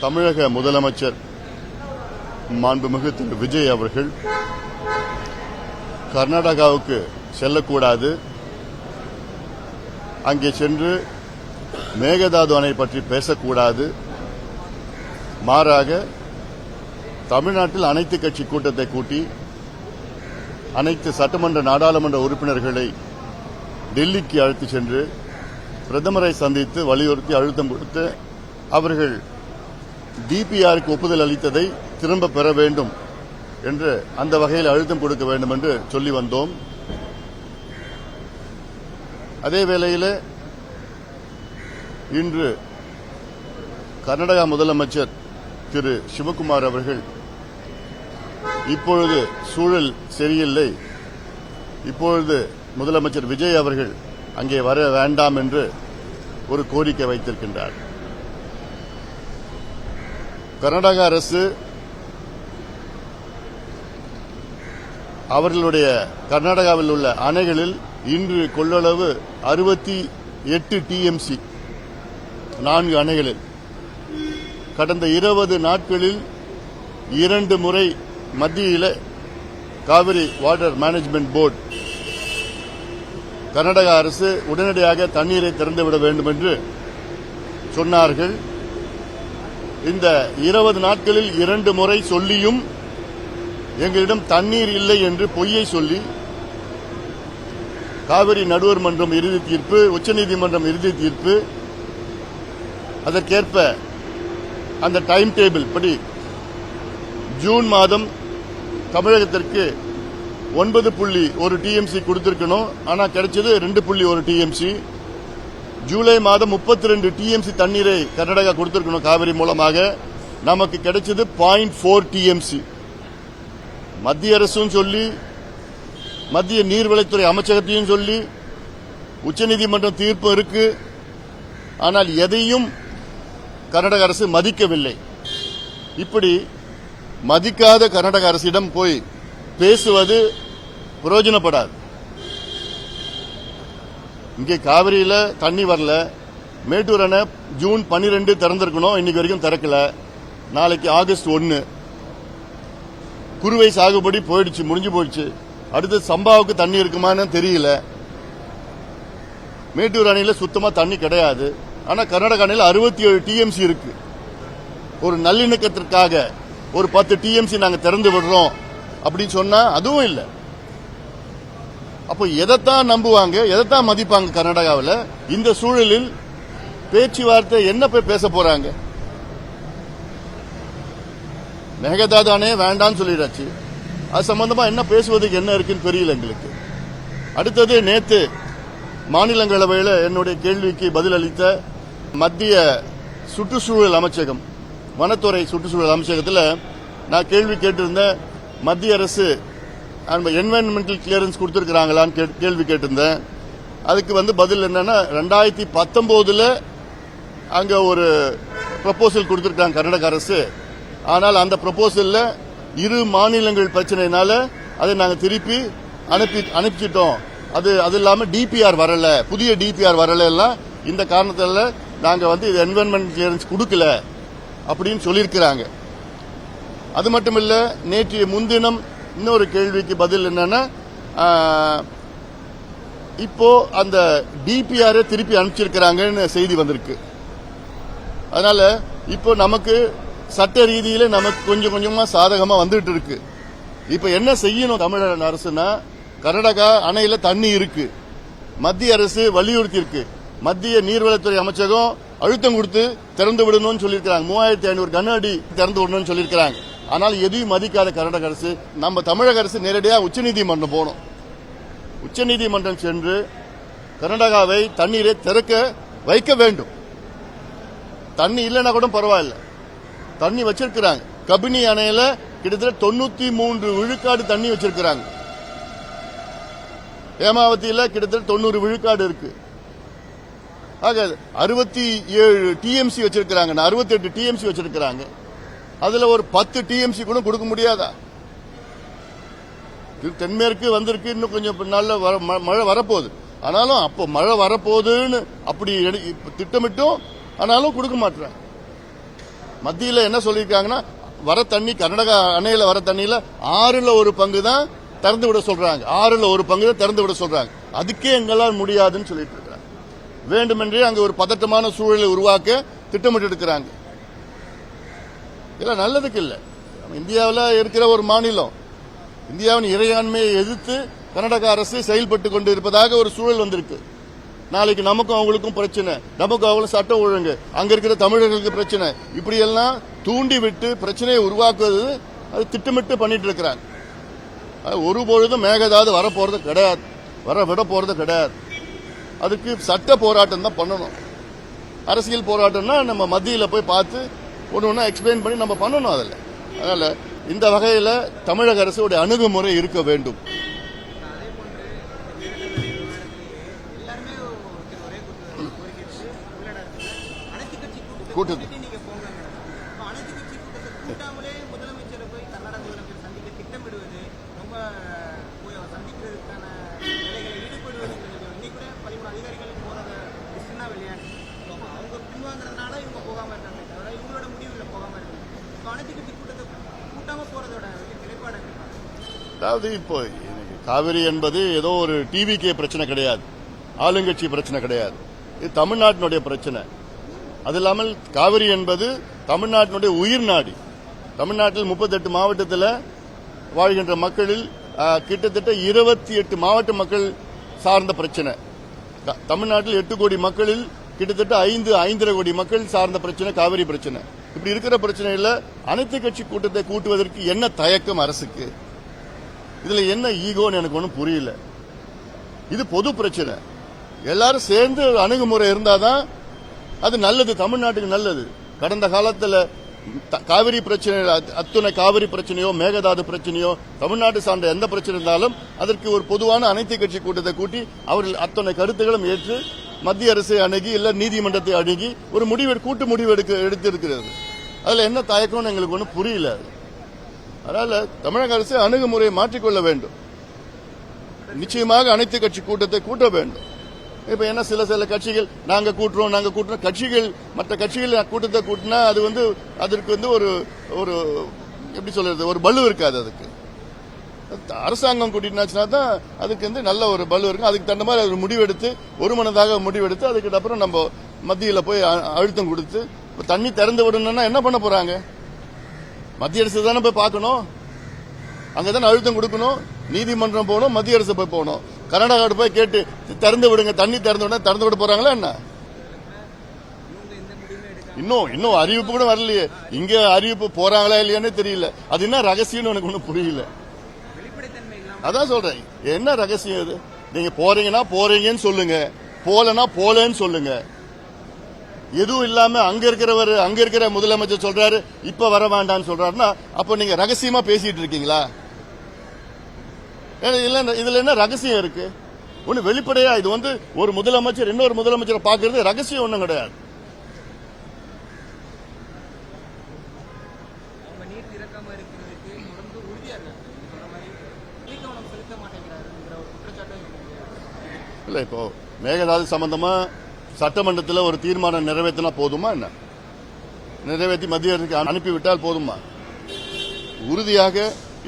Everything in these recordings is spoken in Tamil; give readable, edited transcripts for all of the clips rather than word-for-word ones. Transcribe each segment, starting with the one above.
தமிழக முதலமைச்சர் மாண்புமிகு திரு விஜய் அவர்கள் கர்நாடகாவுக்கு செல்லக்கூடாது, அங்கே சென்று மேகதாது அணை பற்றி பேசக்கூடாது, மாறாக தமிழ்நாட்டில் அனைத்து கட்சி கூட்டத்தை கூட்டி அனைத்து சட்டமன்ற நாடாளுமன்ற உறுப்பினர்களை டெல்லிக்கு அழைத்து சென்று பிரதமரை சந்தித்து வலியுறுத்தி அழுத்தம் கொடுத்து அவர்கள் டிபிஆருக்கு ஒப்புதல் அளித்ததை திரும்ப பெற வேண்டும் என்று அந்த வகையில் அழுத்தம் கொடுக்க வேண்டும் என்று சொல்லி வந்தோம். அதே வேளையில் இன்று கர்நாடகா முதலமைச்சர் திரு சிவகுமார் அவர்கள் இப்பொழுது சூழல் சரியில்லை, இப்பொழுது முதலமைச்சர் விஜய் அவர்கள் அங்கே வர வேண்டாம் என்று ஒரு கோரிக்கை வைத்திருக்கின்றார். கர்நாடக அரசு அவர்களுடைய கர்நாடகாவில் உள்ள அணைகளில் இன்று கொள்ளளவு 68 டிஎம்சி 4 அணைகளில் கடந்த 20 நாட்களில் 2 முறை மத்தியில் Kaveri water management board Karnataka அரசு உடனடியாக தண்ணீரை திறந்துவிட வேண்டும் என்று சொன்னார்கள். இந்த 20 நாட்களில் 2 முறை சொல்லியும் எங்களிடம் தண்ணீர் இல்லை என்று பொய்யை சொல்லி காவிரி நடுவர் மன்றம் இறுதி தீர்ப்பு, உச்சநீதிமன்றம் இறுதி தீர்ப்பு, அதற்கேற்ப அந்த டைம் டேபிள் படி ஜூன் மாதம் தமிழகத்திற்கு 9.1 டிஎம்சி கொடுத்திருக்கணும். ஆனால் கிடைச்சது 2.1 டிஎம்சி. ஜூலை மாதம் 32 டிஎம்சி தண்ணீரை கர்நாடகா கொடுத்திருக்கணும் காவிரி மூலமாக, நமக்கு கிடைச்சது 0.4 டிஎம்சி. மத்திய அரசும் சொல்லி, மத்திய நீர்வளத்துறை அமைச்சகத்தையும் சொல்லி, உச்சநீதிமன்றம் தீர்ப்பு இருக்கு, ஆனால் எதையும் கர்நாடக அரசு மதிக்கவில்லை. இப்படி மதிக்காத கர்நாடக அரசிடம் போய் பேசுவது பிரயோஜனப்படாது. இங்கே காவிரியில தண்ணி வரல, மேட்டூர் அணை ஜூன் 12 திறந்திருக்கணும், இன்னைக்கு வரைக்கும் திறக்கல. நாளைக்கு ஆகஸ்ட் 1, குறுவை சாகுபடி போயிடுச்சு, முடிஞ்சு போயிடுச்சு. அடுத்து சம்பாவுக்கு தண்ணி இருக்குமான்னு தெரியல. மேட்டூர் அணையில சுத்தமா தண்ணி கிடையாது. ஆனா கர்நாடக அணையில் 67 டிஎம்சி இருக்கு. ஒரு நல்லிணக்கத்திற்காக ஒரு 10 டிஎம்சி நாங்க திறந்து விடுறோம் அப்படின்னு சொன்னா அதுவும் இல்லை. அப்போ எதைத்தான் நம்புவாங்க, எதைத்தான் மதிப்பாங்க கர்நாடகாவில்? இந்த சூழலில் பேச்சுவார்த்தை என்ன போய் பேச போறாங்க? மேகதாது அணையை வேண்டாம்னு சொல்லிடாச்சு. அது சம்பந்தமா என்ன பேசுவதுக்கு என்ன இருக்குன்னு தெரியல எங்களுக்கு. அடுத்தது, நேத்து மாநிலங்களவையில் என்னுடைய கேள்விக்கு பதில் அளித்த மத்திய சுற்றுச்சூழல் அமைச்சகம், வனத்துறை சுற்றுச்சூழல் அமைச்சகத்தில் நான் கேள்வி கேட்டிருந்தேன். மத்திய அரசு என்வைரன்மெண்டல் கிளியரன்ஸ் கொடுத்திருக்கிறாங்களான்னு கேள்வி கேட்டிருந்தேன். அதுக்கு பதில் என்னன்னா, 2019 அங்க ஒரு ப்ரொபோசல் கொடுத்திருக்காங்க கர்நாடக அரசு. ஆனால் அந்த ப்ரொபோசல்ல இரு மாநிலங்கள் பிரச்சனைனால அதை நாங்கள் திருப்பி அனுப்பிச்சிட்டோம். அது இல்லாம டிபிஆர் வரல, புதிய டிபிஆர் வரல, எல்லாம் இந்த காரணத்தால நாங்க இது என்வைரன்மெண்ட் கிளியரன்ஸ் கொடுக்கல அப்படின்னு சொல்லியிருக்கிறாங்க. அது மட்டும் இல்ல, நேற்றைய முன்தினம் இன்னொரு கேள்விக்கு பதில் என்னன்னா, இப்போ அந்த டிபிஆர் திருப்பி அனுப்பிச்சிருக்கிறாங்கன்னு செய்தி வந்திருக்கு. அதனால இப்போ நமக்கு சட்ட ரீதியில நமக்கு கொஞ்சம் கொஞ்சமா சாதகமா வந்துட்டு இருக்கு. இப்ப என்ன செய்யணும் தமிழக அரசுனா, கர்நாடகா அணையில தண்ணி இருக்கு, மத்திய அரசு வலியுறுத்தி இருக்கு, மத்திய நீர்வளத்துறை அமைச்சகம் அழுத்தம் கொடுத்து திறந்து விடணும்னு சொல்லியிருக்காங்க. 3500 கன அடி திறந்து விடணும்னு சொல்லியிருக்காங்க. ஆனால் எதையும் மதிக்காத கர்நாடக அரசு, நம்ம தமிழக அரசு நேரடியாக உச்சநீதிமன்றம் போனோம். உச்சநீதிமன்றம் சென்று கர்நாடகாவை தண்ணீரை திறக்க வைக்க வேண்டும். தண்ணி இல்லைன்னா கூட பரவாயில்ல, தண்ணி வச்சிருக்கிறாங்க. கபினி அணையில கிட்டத்தட்ட 93 விழுக்காடு தண்ணி வச்சிருக்கிறாங்க. ஹேமாவதியில் கிட்டத்தட்ட 90 விழுக்காடு இருக்கு. ஆக 67 டிஎம்சி வச்சிருக்கிறாங்க, 68 டிஎம்சி வச்சிருக்கிறாங்க. அதுல ஒரு 10 டிஎம்சி கூட கொடுக்க முடியாதா? தென்மேற்கு வந்திருக்கு, இன்னும் கொஞ்சம் நல்ல மழை வரப்போகுது. ஆனாலும் அப்போ மழை வரப்போகுதுன்னு அப்படி திட்டமிட்டும் ஆனாலும் கொடுக்க மாட்டாங்க. மத்தியில் என்ன சொல்லியிருக்காங்கன்னா வர தண்ணி கர்நாடகா அணையில வர தண்ணியில 1/6 தான் திறந்து விட சொல்றாங்க. 1/6 தான் திறந்து விட சொல்றாங்க. அதுக்கே எங்களால் முடியாதுன்னு சொல்லிட்டு இருக்காங்க. வேண்டுமென்றே அங்க ஒரு பதட்டமான சூழலை உருவாக்க திட்டமிட்டு இருக்கிறாங்க. இதெல்லாம் நல்லதுக்கு இல்லை. இந்தியாவில் இருக்கிற ஒரு மாநிலம் இந்தியாவின் இறையாண்மையை எதிர்த்து கர்நாடக அரசு செயல்பட்டு கொண்டு இருப்பதாக ஒரு சூழல் வந்திருக்கு. நாளைக்கு நமக்கும் அவங்களுக்கும் பிரச்சனை, நமக்கும் அவங்களும் சட்டம் ஒழுங்கு, அங்க இருக்கிற தமிழர்களுக்கு பிரச்சனை, இப்படி எல்லாம் தூண்டி விட்டு பிரச்சனையை உருவாக்குவது அது திட்டமிட்டு பண்ணிட்டு இருக்கிறாங்க. ஒருபொழுதும் மேகதாது வரப்போறது கிடையாது, வர விட போறது கிடையாது. அதுக்கு சட்ட போராட்டம் தான் பண்ணணும். அரசியல் போராட்டம்னா நம்ம மத்தியில் போய் பார்த்து ஒன்று ஒன்றா எக்ஸ்பிளைன் பண்ணி நம்ம பண்ணணும். அதில் அதனால இந்த வகையில் தமிழக அரசுடைய அணுகுமுறை இருக்க வேண்டும். கூட்டத்து அதாவது இப்போ காவிரி என்பது ஏதோ ஒரு டிவிகே பிரச்சனை கிடையாது, ஆளுங்கட்சி பிரச்சனை கிடையாது. இது தமிழ்நாட்டினுடைய பிரச்சனை. அது இல்லாமல் காவிரி என்பது தமிழ்நாட்டினுடைய உயிர் நாடி. தமிழ்நாட்டில் 38 மாவட்டத்தில் வாழ்கின்ற மக்களில் கிட்டத்தட்ட 28 மாவட்ட மக்கள் சார்ந்த பிரச்சனை. தமிழ்நாட்டில் 8 கோடி மக்களில் கிட்டத்தட்ட 5.5 கோடி மக்கள் சார்ந்த பிரச்சனை காவிரி பிரச்சனை. இப்படி இருக்கிற பிரச்சனையில் அனைத்து கட்சி கூட்டத்தை கூட்டுவதற்கு என்ன தயக்கம் அரசுக்கு? இதுல என்ன ஈகோன்னு எனக்கு ஒன்றும் புரியல. இது பொது பிரச்சனை. எல்லாரும் சேர்ந்து அணுகுமுறை இருந்தாதான் அது நல்லது, தமிழ்நாட்டுக்கு நல்லது. கடந்த காலத்தில் காவிரி பிரச்சனை, அத்துணை காவிரி பிரச்சனையோ மேகதாது பிரச்சனையோ தமிழ்நாட்டு சார்ந்த எந்த பிரச்சனை இருந்தாலும் அதற்கு ஒரு பொதுவான அனைத்து கட்சி கூட்டத்தை கூட்டி அவர்கள் அத்தனை கருத்துக்களும் ஏற்று மத்திய அரசை அணுகி இல்ல நீதிமன்றத்தை அணுகி ஒரு கூட்டு முடிவு எடுத்திருக்கிறது. அதுல என்ன தயக்கம்னு எங்களுக்கு ஒன்றும் புரியல. அதனால தமிழக அரசு அணுகுமுறையை மாற்றிக்கொள்ள வேண்டும். நிச்சயமாக அனைத்து கட்சி கூட்டத்தை கூட்ட வேண்டும். இப்ப என்ன சில கட்சிகள் நாங்க கூட்டுறோம் கட்சிகள் மற்ற கட்சிகள் கூட்டத்தை கூட்டினா அதற்கு ஒரு எப்படி சொல்றது, ஒரு பலு இருக்காது. அதுக்கு அரசாங்கம் கூட்டினாச்சுன்னா தான் அதுக்கு நல்ல ஒரு பலு இருக்கும். அதுக்கு தகுந்த மாதிரி ஒரு முடிவெடுத்து ஒருமனதாக முடிவெடுத்து அதுக்கு அப்புறம் நம்ம மத்தியில போய் அழுத்தம் கொடுத்து தண்ணி திறந்து விடணும்னா என்ன பண்ண போறாங்க? மத்திய அரசு தானே போய் பார்க்கணும், அங்கதானே அழுத்தம் கொடுக்கணும், நீதிமன்றம் போகணும், மத்திய அரசு போய் போகணும். கர்நாடகா போய் கேட்டு திறந்து விடுங்க, தண்ணி திறந்து விட போறாங்களா என்ன? இன்னும் அறிவிப்பு கூட வரலையே. இங்க அறிவிப்பு போறாங்களா இல்லையானே தெரியல. அது என்ன ரகசியம்னு எனக்கு ஒன்றும் புரியல. அதான் சொல்றேன், என்ன ரகசியம் இது? நீங்க போறீங்கன்னா போறீங்கன்னு சொல்லுங்க, போலன்னா போலன்னு சொல்லுங்க. எதுவும் இல்லாம அங்க இருக்கிற முதலமைச்சர் சொல்றாரு இப்ப வர வேண்டாம்னு சொல்றாருன்னா அப்ப நீங்க ரகசியமா பேசிட்டு இருக்கீங்களா? இதுல என்ன ரகசியம் இருக்கு? ஒண்ணு வெளிப்படையா இது ஒரு முதலமைச்சர் இன்னொரு முதலமைச்சரை பாக்குறது ரகசியம் ஒண்ணும் கிடையாது. இல்ல இப்போ மேகதாது சம்பந்தமா சட்டமன்றத்தில் ஒரு தீர்மானம் நிறைவேற்றினா போதுமா என்ன? நிறைவேற்றி மத்திய அரசுக்கு அனுப்பிவிட்டால் போதுமா? உறுதியாக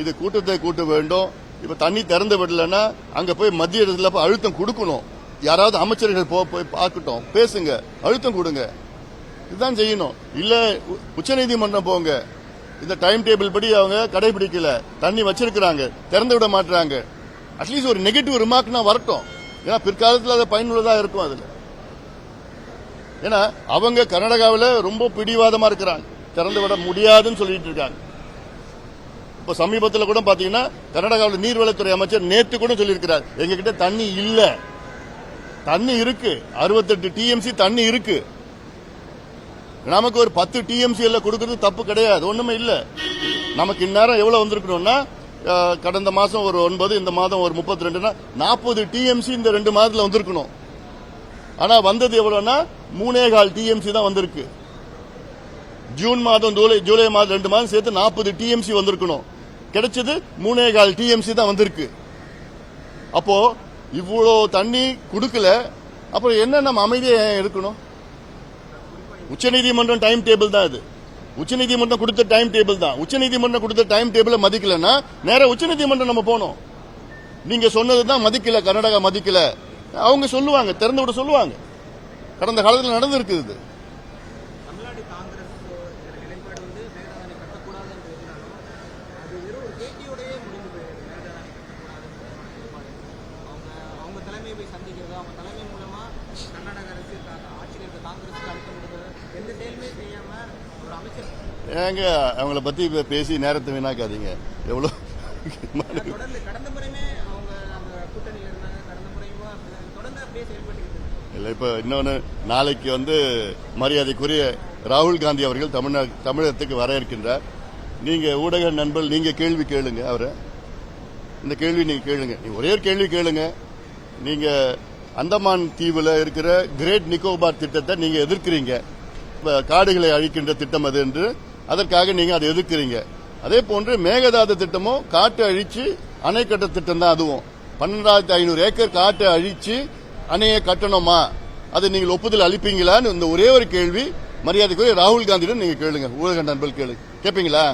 இது கூட்டத்தை கூட்ட வேண்டும். இப்ப தண்ணி திறந்து விடலன்னா அங்க போய் மத்திய அரசுல அழுத்தம் கொடுக்கணும். யாராவது அமைச்சர்கள் போய் பார்க்கட்டும், பேசுங்க, அழுத்தம் கொடுங்க. இதுதான் செய்யணும். இல்ல உச்சநீதிமன்றம் போங்க. இந்த டைம் டேபிள் படி அவங்க கடைபிடிக்கல, தண்ணி வச்சிருக்கிறாங்க, திறந்து விட மாட்டாங்க. அட்லீஸ்ட் ஒரு நெகட்டிவ் ரிமார்க்னா வரட்டும். ஏன்னா பிற்காலத்தில் அது பயனுள்ளதா இருக்கும். அதுல ஏன்னா அவங்க கர்நாடகாவில் ரொம்ப பிடிவாதமா இருக்கிறாங்க, திறந்து விட முடியாதுன்னு சொல்லிட்டு இருக்காங்க. இப்ப சமீபத்தில் கூட பாத்தீங்கன்னா கர்நாடகாவில் நீர்வளத்துறை அமைச்சர் நேற்று கூட சொல்லியிருக்கிறார், எங்க கிட்ட தண்ணி இல்ல. தண்ணி இருக்கு, 68 டிஎம்சி தண்ணி இருக்கு. நமக்கு ஒரு 10 டிஎம்சி எல்லாம் கொடுக்கறது தப்பு கிடையாது, ஒண்ணுமே இல்ல. நமக்கு இந்நேரம் எவ்வளவு வந்திருக்கணும்னா கடந்த மாசம் ஒரு 9, இந்த மாதம் ஒரு 32, 40 டிஎம்சி இந்த 2 மாதத்துல வந்திருக்கணும். ஆனா வந்தது எவ்வளவுன்னா 3.25 டிஎம்சி தான் வந்திருக்கு. ஜூன் மாதம் ஜூலை மாதம் 2 மாதம் சேர்த்து 40 டிஎம்சி வந்திருக்கணும். கிடைச்சது 3.25 டிஎம்சி தான் வந்திருக்கு. அப்போ இவ்வளோ தண்ணி கொடுக்கல, அப்புறம் என்ன நம்ம அமைதியா இருக்கணும்? உச்சநீதிமன்றம் டைம் டேபிள் தான் இது. உச்சநீதிமன்றம் கொடுத்த டைம் டேபிள் தான். உச்சநீதிமன்றம் கொடுத்த டைம் டேபிளை மதிக்கலன்னா நேர உச்சநீதிமன்றம் நம்ம போனோம். நீங்க சொன்னதுதான் மதிக்கல, கர்நாடகா மதிக்கல. அவங்க சொல்லுவாங்க, திறந்து விட சொல்லுவாங்க. கடந்த காலத்தில் நடந்திருக்கு. இது ஏங்க அவங்கள பத்தி பேசி நேரத்தை வீணாக்காதீங்க. எவ்வளவு இல்ல, இப்ப இன்னொன்னு, நாளைக்கு மரியாதைக்குரிய ராகுல் காந்தி அவர்கள் தமிழகத்துக்கு வர இருக்கின்றார். நீங்க ஊடக நண்பர்கள், நீங்க கேள்வி கேளுங்க. அவரை இந்த கேள்வி நீங்க கேளுங்க. நீங்க ஒரே ஒரு கேள்வி கேளுங்க. நீங்க அந்தமான் தீவுல இருக்கிற கிரேட் நிக்கோபார் திட்டத்தை நீங்க எதிர்க்கிறீங்க. காடுகளை அழிக்கின்ற திட்டம் அது என்று, அதற்காக நீங்க அதை எதிர்க்கிறீங்க. அதே போன்று மேகதாது திட்டமும் காட்டு அழிச்சு அணை கட்ட திட்டம் தான். அதுவும் 12,500 ஏக்கர் காட்டை அழிச்சு அணையை கட்டணுமா, அது நீங்கள் ஒப்புதல் அளிப்பீங்களான்னு இந்த ஒரே ஒரு கேள்வி மரியாதைக்குரிய ராகுல் காந்தியிடம் நீங்க கேளுங்க. ஊடக நண்பர்கள் கேளுங்க. கேட்பீங்களா?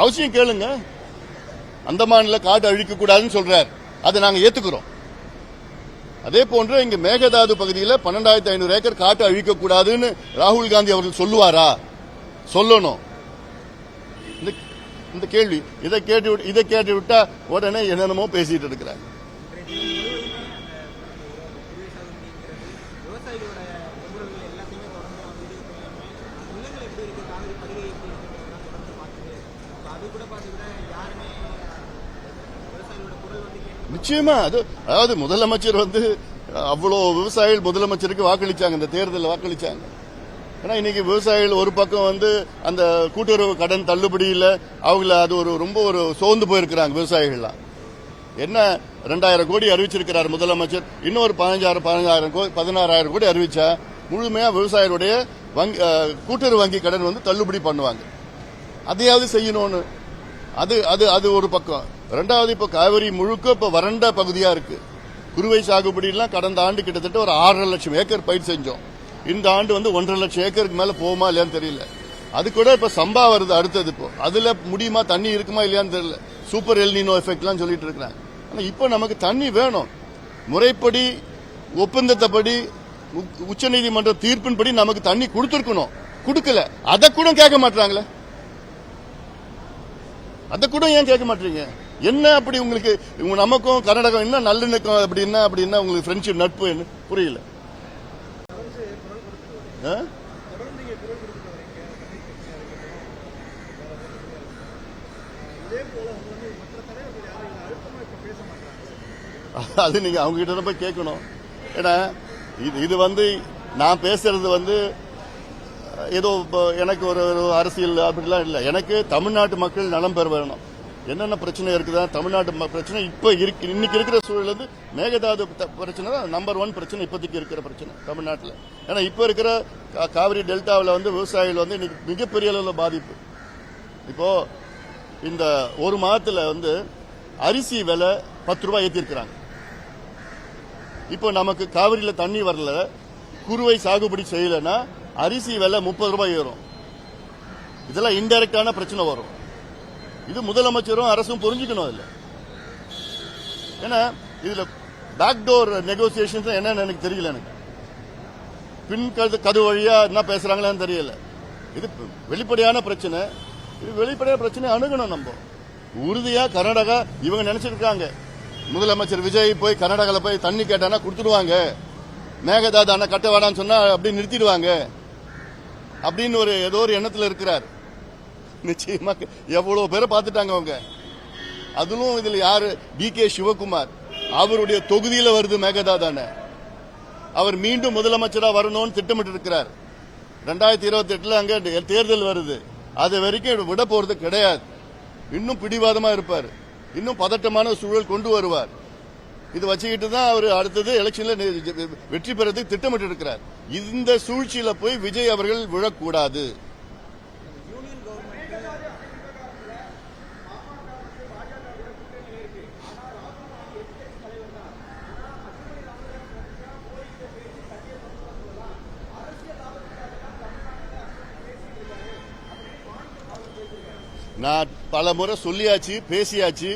அவசியம் கேளுங்க. அந்தமான்ல காட்டு அழிக்க கூடாதுன்னு சொல்றார், அதை நாங்க ஏத்துக்கிறோம். அதே போன்று இங்க மேகதாது பகுதியில் 12,500 ஏக்கர் காட்டு அழிக்க கூடாதுன்னு ராகுல் காந்தி அவர்கள் சொல்லுவாரா? சொல்லணும். இந்த கேள்வி இதை கேட்டு விட்டா உடனே என்னென்னமோ பேசிட்டு இருக்கிறாங்க. நிச்சயமா அதாவது முதலமைச்சர் அவ்வளவு விவசாயிகள் முதலமைச்சருக்கு வாக்களிச்சாங்க, இந்த தேர்தலில் வாக்களிச்சாங்க. ஏன்னா இன்னைக்கு விவசாயிகள் ஒரு பக்கம் அந்த கூட்டுறவு கடன் தள்ளுபடியில் அவங்கள அது ரொம்ப சோர்ந்து போயிருக்கிறாங்க விவசாயிகள்லாம். என்ன 2,000 கோடி அறிவிச்சிருக்கிறார் முதலமைச்சர், இன்னொரு 16,000 கோடி அறிவிச்சா முழுமையா விவசாயிகளுடைய கூட்டுறவு வங்கி கடன் தள்ளுபடி பண்ணுவாங்க. அதையாவது செய்யணும்னு அது ஒரு பக்கம். ரெண்டாவது, இப்ப காவிரி முழுக்க இப்ப வறண்ட பகுதியா இருக்கு. குறுவை சாகுபடியெல்லாம் கடந்த ஆண்டு கிட்டத்தட்ட ஒரு 6.5 லட்சம் ஏக்கர் பயிர் செஞ்சோம். இந்த ஆண்டு 1.5 லட்சம் ஏக்கருக்கு மேல போகுமா இல்லையான்னு தெரியல. அது கூட இப்ப சம்பா வருது அடுத்தது. இப்போ அதுல முடியுமா, தண்ணி இருக்குமா இல்லையான்னு தெரியல. சூப்பர் எல்னினோ எஃபெக்ட்லாம் சொல்லிட்டு இருக்கிறாங்க. ஆனா இப்ப நமக்கு தண்ணி வேணும். முறைப்படி ஒப்பந்தத்தைப்படி உச்சநீதிமன்ற தீர்ப்பின்படி நமக்கு தண்ணி கொடுத்திருக்கணும். கொடுக்கல. அதை கூட கேட்க மாட்டாங்களே. அதை கூட ஏன் கேட்க மாட்டீங்க? என்ன அப்படி உங்களுக்கு நமக்கும் கர்நாடகம் என்ன நல்லிணக்கம் அப்படின்னா உங்களுக்கு ஃப்ரெண்ட்ஷிப் நட்பு என்ன புரியல. அது நீங்க அவங்க கிட்ட போய் கேட்கணும். ஏன்னா இது நான் பேசுறது ஏதோ எனக்கு ஒரு அரசியல் அப்படிலாம் இல்லை. எனக்கு தமிழ்நாட்டு மக்கள் நலம் பெற வேணும். என்னென்ன பிரச்சனை இருக்குதா தமிழ்நாட்டு பிரச்சனை இப்ப இன்னைக்கு இருக்கிற சூழல் மேகதாது பிரச்சனை தான் நம்பர் 1 பிரச்சனை இப்போதைக்கு இருக்கிற பிரச்சனை தமிழ்நாட்டில். ஏன்னா இப்ப இருக்கிற காவிரி டெல்டாவில் விவசாயிகள் இன்னைக்கு மிகப்பெரிய அளவில் பாதிப்பு. இப்போ இந்த ஒரு மாதத்துல அரிசி விலை 10 ரூபாய் ஏற்றிருக்கிறாங்க. இப்போ நமக்கு காவிரியில தண்ணி வரல, குறுவை சாகுபடி செய்யலன்னா அரிசி விலை 30 ரூபாய் ஏறும். இதெல்லாம் இன்டைரக்டான பிரச்சனை வரும். இது முதலமைச்சரும் அரசும் புரிஞ்சுக்கணும். இல்ல ஏன்னா இதுல பேக்டோர் நெகோசியேஷன்ஸ் என்னன்னு எனக்கு தெரியல. எனக்கு பின் கது வழியா என்ன பேசுறாங்களான்னு தெரியல. இது வெளிப்படையான பிரச்சனை. இது வெளிப்படையான பிரச்சனை அணுகணும். நம்ம உறுதியா கர்நாடகா இவங்க நினைச்சிருக்காங்க, முதலமைச்சர் விஜய் போய் கர்நாடகாவில் போய் தண்ணி கேட்டானா கொடுத்துடுவாங்க, மேகதாது அணை கட்ட வேடான்னு சொன்னா அப்படி நிறுத்திடுவாங்க அப்படின்னு ஏதோ ஒரு எண்ணத்தில் இருக்கிறார். நிச்சயமா எவ்வளவு பேரை பார்த்துட்டாங்க அவங்க. அதுவும் இதுல யாரு, DK சிவகுமார், அவருடைய தொகுதியில வருது மேகதாது அணை. அவர் மீண்டும் முதலமைச்சரா வரணும்னு திட்டமிட்டு இருக்கிறார். 2028 அங்க தேர்தல் வருது. அது வரைக்கும் விட போறது கிடையாது. இன்னும் பிடிவாதமா இருப்பார். இன்னும் பதட்டமான சூழல் கொண்டு வருவார். இது வச்சுக்கிட்டு தான் அவர் அடுத்தது எலெக்ஷன்ல வெற்றி பெறதுக்கு திட்டமிட்டு இருக்கிறார். இந்த சூழ்ச்சியில போய் விஜய் அவர்கள் விழக்கூடாது. நான் பல முறை சொல்லியாச்சு, பேசியாச்சு.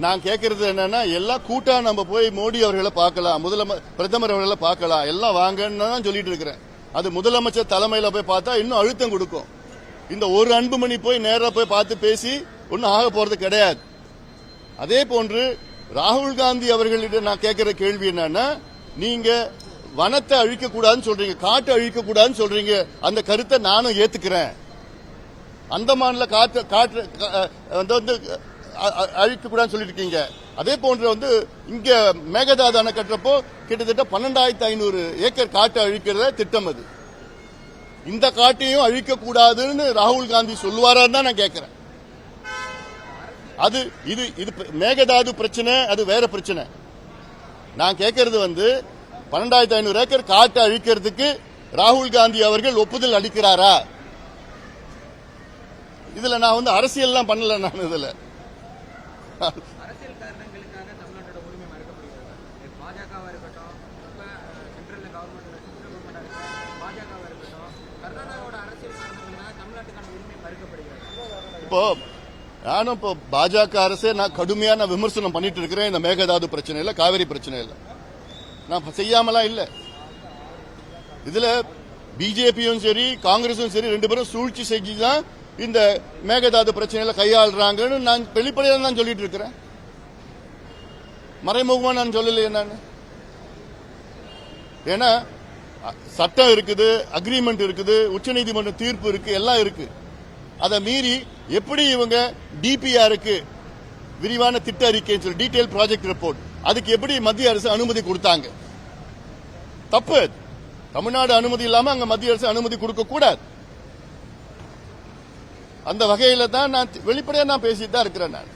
நான் கேட்கறது என்னன்னா, எல்லாம் கூட்டா நம்ம போய் மோடி அவர்களை பார்க்கலாம், பிரதமர் அவர்களை பார்க்கலாம், எல்லாம் வாங்கன்னு தான் சொல்லிட்டு இருக்கிறேன். அது முதலமைச்சர் தலைமையில போய் பார்த்தா இன்னும் அழுத்தம் கொடுக்கும். இந்த ஒரு அன்புமணி போய் நேரா போய் பார்த்து பேசி ஒன்னும் ஆக போறது கிடையாது. அதே போன்று ராகுல் காந்தி அவர்களிடம் நான் கேட்கிற கேள்வி என்னன்னா, நீங்க வனத்தை அழிக்க கூடாதுன்னு சொல்றீங்க, காட்டை அழிக்க கூடாதுன்னு சொல்றீங்க. அந்த கருத்தை நானும் ஏத்துக்கிறேன். அந்தமான்ல காற்று அழிக்க கூடாதுன்னு சொல்லிருக்கீங்க. அதே போன்று இங்க மேகதாது அணை கட்டுறப்போ கிட்டத்தட்ட 12,500 ஏக்கர் காட்டை அழிக்கிறத திட்டம். அது இந்த காட்டையும் அழிக்க கூடாதுன்னு ராகுல் காந்தி சொல்லுவாரான்னு தான் நான் கேட்கிறேன். அது இது மேகதாது பிரச்சனை, அது வேற பிரச்சனை. நான் கேட்கறது 12,500 ஏக்கர் காட்டை அழிக்கிறதுக்கு ராகுல் காந்தி அவர்கள் ஒப்புதல் அளிக்கிறாரா? இதுல நான் அரசியல் பண்ணல. நான் இதுல அரசியல் காரணங்களுக்காக தமிழ்நாட்டோட உரிமை மறுக்கப்படுகிறது. பாஜகவா இருக்கட்டும், சென்ட்ரல் கவர்மெண்ட் பாஜகவா இருக்கட்டும், கர்நாடகாவோட அரசியல் காரணங்களுக்காக தமிழ்நாட்டுக்கான உரிமை மறுக்கப்படுகிறது. இப்போ நானும் பாஜக அரசே நான் கடுமையான விமர்சனம் பண்ணிட்டு இருக்கிறேன். இந்த மேகதாது பிரச்சனையில, காவிரி பிரச்சனையில நான் செய்யாமலாம் இல்ல. இதுல பிஜேபியும் சரி, காங்கிரசும் சரி, ரெண்டு பேரும் சூழ்ச்சி செஞ்சுதான் இந்த மேகதாது பிரச்சனையில கையாளுறாங்கன்னு நான் வெளிப்படையாக தான் சொல்லிட்டு இருக்கிறேன். மறைமுகமா நான் சொல்லலையே. நான் ஏன்னா சட்டம் இருக்குது, அக்ரிமெண்ட் இருக்குது, உச்சநீதிமன்ற தீர்ப்பு இருக்கு, எல்லாம் இருக்கு. அதை மீறி எப்படி இவங்க டிபிஆருக்கு விரிவான திட்ட அறிக்கை சொல்லி டீடைல் ப்ராஜெக்ட் ரிப்போர்ட் அதுக்கு எப்படி மத்திய அரசு அனுமதி கொடுத்தாங்க? தப்பு. தமிழ்நாடு அனுமதி இல்லாம அங்க மத்திய அரசு அனுமதி கொடுக்க கூடாது. அந்த வகையில தான் நான் வெளிப்படையா நான் பேசிட்டு தான் இருக்கிறேன். நான்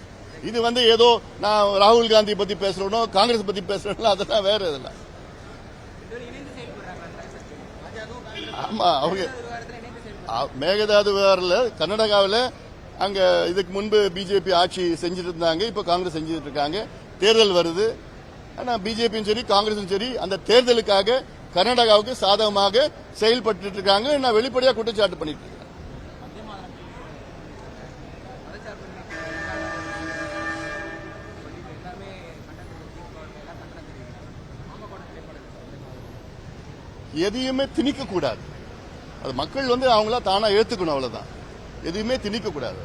இது ஏதோ நான் ராகுல் காந்தி பத்தி பேசுறோனோ, காங்கிரஸ் பத்தி பேசுறோம், அதெல்லாம் வேற இதெல்லாம். ஆமா, அவங்க மேகதாது விவகாரத்தில் கர்நாடகாவில் அங்க இதுக்கு முன்பு பிஜேபி ஆட்சி செஞ்சுட்டு இருந்தாங்க, இப்ப காங்கிரஸ் செஞ்சுட்டு இருக்காங்க. தேர்தல் வருது. ஆனா பிஜேபியும் சரி, காங்கிரசும் சரி அந்த தேர்தலுக்காக கர்நாடகாவுக்கு சாதகமாக செயல்பட்டு இருக்காங்க. நான் வெளிப்படையா குற்றச்சாட்டு பண்ணிட்டு இருக்கேன். எதையுமே திணிக்க கூடாது. அது மக்கள் அவங்களா தானா ஏத்துக்கணும், அவ்வளவுதான். எதுவுமே திணிக்க கூடாது.